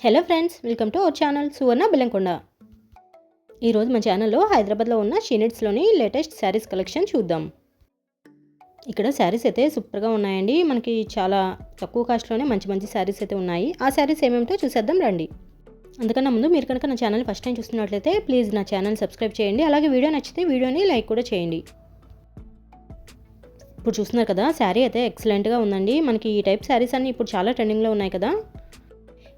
Hello friends, welcome to our channel Suvarna Bellamkonda. ఈరోజు మన ఛానల్లో హైదరాబాద్లో ఉన్న షీనిట్స్లోని లేటెస్ట్ శారీస్ కలెక్షన్ చూద్దాం. ఇక్కడ శారీస్ అయితే సూపర్గా ఉన్నాయండి. మనకి చాలా తక్కువ కాస్ట్లోనే మంచి మంచి శారీస్ అయితే ఉన్నాయి. ఆ శారీస్ ఏమేమిటో చూసేద్దాం రండి. అందుకన్నా ముందు మీరు కనుక నా ఛానల్ ఫస్ట్ టైం చూస్తున్నట్లయితే ప్లీజ్ నా ఛానల్ సబ్స్క్రైబ్ చేయండి. అలాగే వీడియో నచ్చితే వీడియోని లైక్ కూడా చేయండి. ఇప్పుడు చూస్తున్నారు కదా, శారీ అయితే ఎక్సలెంట్గా ఉందండి. మనకి ఈ టైప్ శారీస్ అన్నీ ఇప్పుడు చాలా ట్రెండింగ్లో ఉన్నాయి కదా.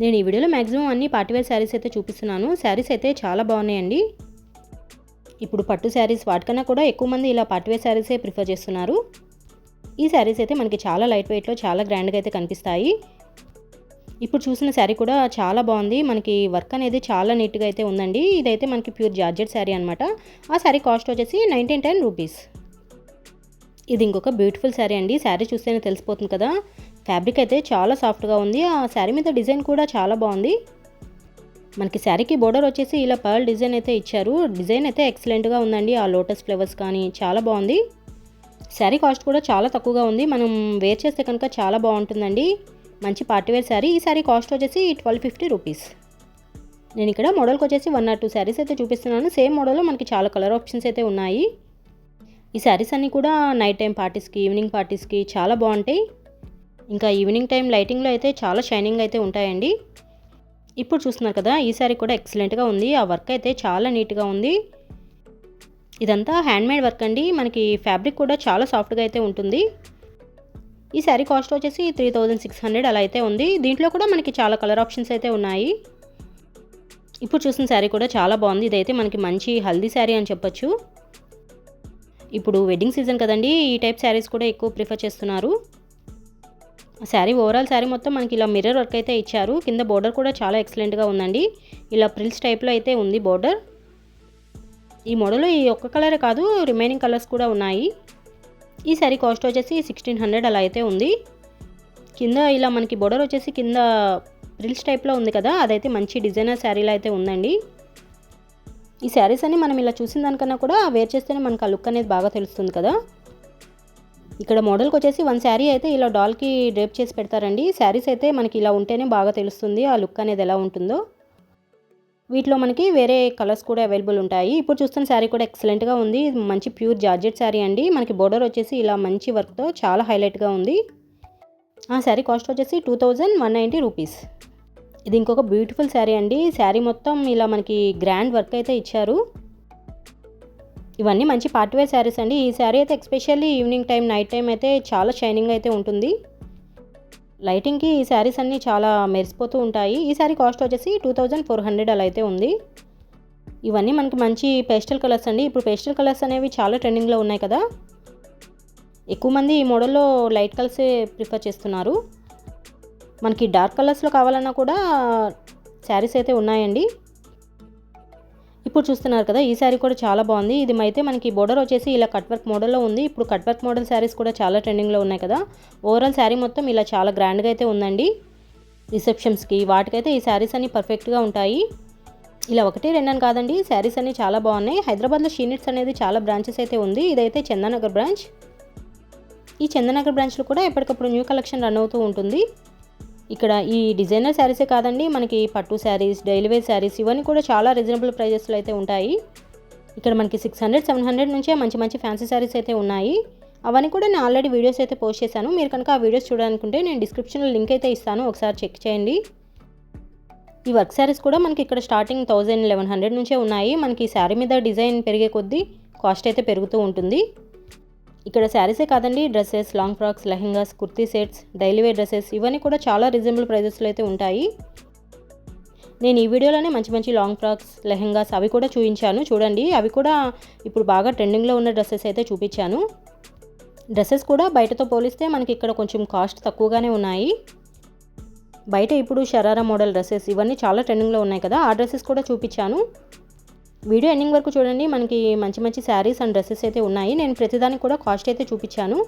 నేను ఈ వీడియోలో మ్యాక్సిమం అన్ని పార్టీవేర్ శారీస్ అయితే చూపిస్తున్నాను. శారీస్ అయితే చాలా బాగున్నాయండి. ఇప్పుడు పట్టు శారీస్ వాటికన్నా కూడా ఎక్కువ మంది ఇలా పార్టీవేర్ శారీసే ప్రిఫర్ చేస్తున్నారు. ఈ శారీస్ అయితే మనకి చాలా లైట్ వెయిట్లో చాలా గ్రాండ్గా అయితే కనిపిస్తాయి. ఇప్పుడు చూసిన శారీ కూడా చాలా బాగుంది. మనకి వర్క్ అనేది చాలా నీట్గా అయితే ఉందండి. ఇదైతే మనకి ప్యూర్ జార్జెట్ శారీ అనమాట. ఆ శారీ కాస్ట్ వచ్చేసి 1910 రూపీస్. ఇది ఇంకొక బ్యూటిఫుల్ శారీ అండి. శారీ చూస్తేనే తెలిసిపోతుంది కదా. ఫ్యాబ్రిక్ అయితే చాలా సాఫ్ట్గా ఉంది. ఆ శారీ మీద డిజైన్ కూడా చాలా బాగుంది. మనకి శారీకి బోర్డర్ వచ్చేసి ఇలా పర్ల్ డిజైన్ అయితే ఇచ్చారు. డిజైన్ అయితే ఎక్సలెంట్గా ఉందండి. ఆ లోటస్ ఫ్లవర్స్ కానీ చాలా బాగుంది. శారీ కాస్ట్ కూడా చాలా తక్కువగా ఉంది. మనం వేర్ చేస్తే కనుక చాలా బాగుంటుందండి. మంచి పార్టీవేర్ శారీ. ఈ శారీ కాస్ట్ వచ్చేసి 1250 రూపీస్. నేను ఇక్కడ మోడల్కి వచ్చేసి 1 or 2 శారీస్ అయితే చూపిస్తున్నాను. సేమ్ మోడల్లో మనకి చాలా కలర్ ఆప్షన్స్ అయితే ఉన్నాయి. ఈ శారీస్ అన్నీ కూడా నైట్ టైం పార్టీస్కి, ఈవినింగ్ పార్టీస్కి చాలా బాగుంటాయి. ఇంకా ఈవినింగ్ టైం లైటింగ్లో అయితే చాలా షైనింగ్ అయితే ఉంటాయండి. ఇప్పుడు చూస్తున్నారు కదా, ఈ శారీ కూడా ఎక్సలెంట్గా ఉంది. ఆ వర్క్ అయితే చాలా నీట్గా ఉంది. ఇదంతా హ్యాండ్మేడ్ వర్క్ అండి. మనకి ఫ్యాబ్రిక్ కూడా చాలా సాఫ్ట్గా అయితే ఉంటుంది. ఈ శారీ కాస్ట్ వచ్చేసి 3600 అలా అయితే ఉంది. దీంట్లో కూడా మనకి చాలా కలర్ ఆప్షన్స్ అయితే ఉన్నాయి. ఇప్పుడు చూసిన శారీ కూడా చాలా బాగుంది. ఇదైతే మనకి మంచి హల్దీ శారీ అని చెప్పొచ్చు. ఇప్పుడు వెడ్డింగ్ సీజన్ కదండి, ఈ టైప్ శారీస్ కూడా ఎక్కువ ప్రిఫర్ చేస్తున్నారు. శారీ ఓవరాల్ శారీ మొత్తం మనకి ఇలా మిర్రర్ వర్క్ అయితే ఇచ్చారు. కింద బోర్డర్ కూడా చాలా ఎక్సలెంట్గా ఉందండి. ఇలా ప్రిల్స్ టైప్లో అయితే ఉంది బోర్డర్. ఈ మోడల్లో ఈ ఒక్క కలరే కాదు, రిమైనింగ్ కలర్స్ కూడా ఉన్నాయి. ఈ శారీ కాస్ట్ వచ్చేసి 1600 అలా అయితే ఉంది. కింద ఇలా మనకి బోర్డర్ వచ్చేసి కింద ప్రిల్స్ టైప్లో ఉంది కదా, అదైతే మంచి డిజైనర్ శారీలో అయితే ఉందండి. ఈ శారీస్ అన్ని మనం ఇలా చూసిన దానికన్నా కూడా వేర్ చేస్తేనే మనకు ఆ లుక్ అనేది బాగా తెలుస్తుంది కదా. ఇక్కడ మోడల్కి వచ్చేసి 1 శారీ అయితే ఇలా డాల్కి డ్రేప్ చేసి పెడతారండి. శారీస్ అయితే మనకి ఇలా ఉంటేనే బాగా తెలుస్తుంది ఆ లుక్ అనేది ఎలా ఉంటుందో. వీటిలో మనకి వేరే కలర్స్ కూడా అవైలబుల్ ఉంటాయి. ఇప్పుడు చూస్తున్న శారీ కూడా ఎక్సలెంట్గా ఉంది. మంచి ప్యూర్ జార్జెట్ శారీ అండి. మనకి బోర్డర్ వచ్చేసి ఇలా మంచి వర్క్తో చాలా హైలైట్గా ఉంది. ఆ శారీ కాస్ట్ వచ్చేసి 2190 రూపీస్. ఇది ఇంకొక బ్యూటిఫుల్ శారీ అండి. శారీ మొత్తం ఇలా మనకి గ్రాండ్ వర్క్ అయితే ఇచ్చారు. ఇవన్నీ మంచి పార్టీవేర్ శారీస్ అండి. ఈ శారీ అయితే especially evening time, night time అయితే చాలా షైనింగ్ అయితే ఉంటుంది. లైటింగ్కి ఈ శారీస్ అన్నీ చాలా మెరిసిపోతూ ఉంటాయి. ఈ శారీ కాస్ట్ వచ్చేసి 2400 అలా అయితే ఉంది. ఇవన్నీ మనకి మంచి పేస్టల్ కలర్స్ అండి. ఇప్పుడు పేస్టల్ కలర్స్ అనేవి చాలా ట్రెండింగ్లో ఉన్నాయి కదా. ఎక్కువ మంది ఈ మోడల్లో లైట్ కలర్సే ప్రిఫర్ చేస్తున్నారు. మనకి డార్క్ కలర్స్లో కావాలన్నా కూడా శారీస్ అయితే ఉన్నాయండి. ఇప్పుడు చూస్తున్నారు కదా, ఈ శారీ కూడా చాలా బాగుంది. ఇది అయితే మనకి బోర్డర్ వచ్చేసి ఇలా కట్ వర్క్ మోడల్లో ఉంది. ఇప్పుడు కట్ వర్క్ మోడల్ శారీస్ కూడా చాలా ట్రెండింగ్లో ఉన్నాయి కదా. ఓవరాల్ శారీ మొత్తం ఇలా చాలా గ్రాండ్గా అయితే ఉందండి. రిసెప్షన్స్కి వాటికైతే ఈ శారీస్ అన్నీ పర్ఫెక్ట్గా ఉంటాయి. ఇలా 1, 2 అని కాదండి, శారీస్ అన్నీ చాలా బాగున్నాయి. హైదరాబాద్లో షీనిట్స్ అనేది చాలా బ్రాంచెస్ అయితే ఉంది. ఇదైతే చందానగర్ బ్రాంచ్. ఈ చందానగర్ బ్రాంచ్లో కూడా ఎప్పటికప్పుడు న్యూ కలెక్షన్ రన్ అవుతూ ఉంటుంది. ఇక్కడ ఈ డిజైనర్ శారీసే కాదండి, మనకి పట్టు శారీస్, డైలీ వేర్ శారీస్ ఇవన్నీ కూడా చాలా రీజనబుల్ ప్రైజెస్లో అయితే ఉంటాయి. ఇక్కడ మనకి 600, 700 నుంచే మంచి మంచి ఫ్యాన్సీ శారీస్ అయితే ఉన్నాయి. అవన్నీ కూడా నేను ఆల్రెడీ వీడియోస్ అయితే పోస్ట్ చేశాను. మీరు కనుక ఆ వీడియోస్ చూడాలనుకుంటే నేను డిస్క్రిప్షన్లో లింక్ అయితే ఇస్తాను, ఒకసారి చెక్ చేయండి. ఈ వర్క్ శారీస్ కూడా మనకి ఇక్కడ స్టార్టింగ్ 1000, 1100 నుంచే ఉన్నాయి. మనకి శారీ మీద డిజైన్ పెరిగే కొద్దీ కాస్ట్ అయితే పెరుగుతూ ఉంటుంది. ఇక్కడ శారీసే కాదండి, dresses, long frocks, lehengas, kurti sets, daily wear dresses ఇవన్నీ కూడా చాలా రీజనబుల్ ప్రైజెస్లో అయితే ఉంటాయి. నేను ఈ వీడియోలోనే మంచి మంచి లాంగ్ ఫ్రాక్స్, లెహెంగాస్ అవి కూడా చూపించాను చూడండి. అవి కూడా ఇప్పుడు బాగా ట్రెండింగ్లో ఉన్న డ్రెస్సెస్ అయితే చూపించాను. డ్రెస్సెస్ కూడా బయటతో పోలిస్తే మనకి ఇక్కడ కొంచెం కాస్ట్ తక్కువగానే ఉన్నాయి. బయట ఇప్పుడు షరారా మోడల్ డ్రెస్సెస్ ఇవన్నీ చాలా ట్రెండింగ్లో ఉన్నాయి కదా, ఆ డ్రెస్సెస్ కూడా చూపించాను. వీడియో ఎండింగ్ వరకు చూడండి. మనకి మంచి మంచి శారీస్ అండ్ డ్రెస్సెస్ అయితే ఉన్నాయి. నేను ప్రతిదానికి కూడా కాస్ట్ అయితే చూపించాను.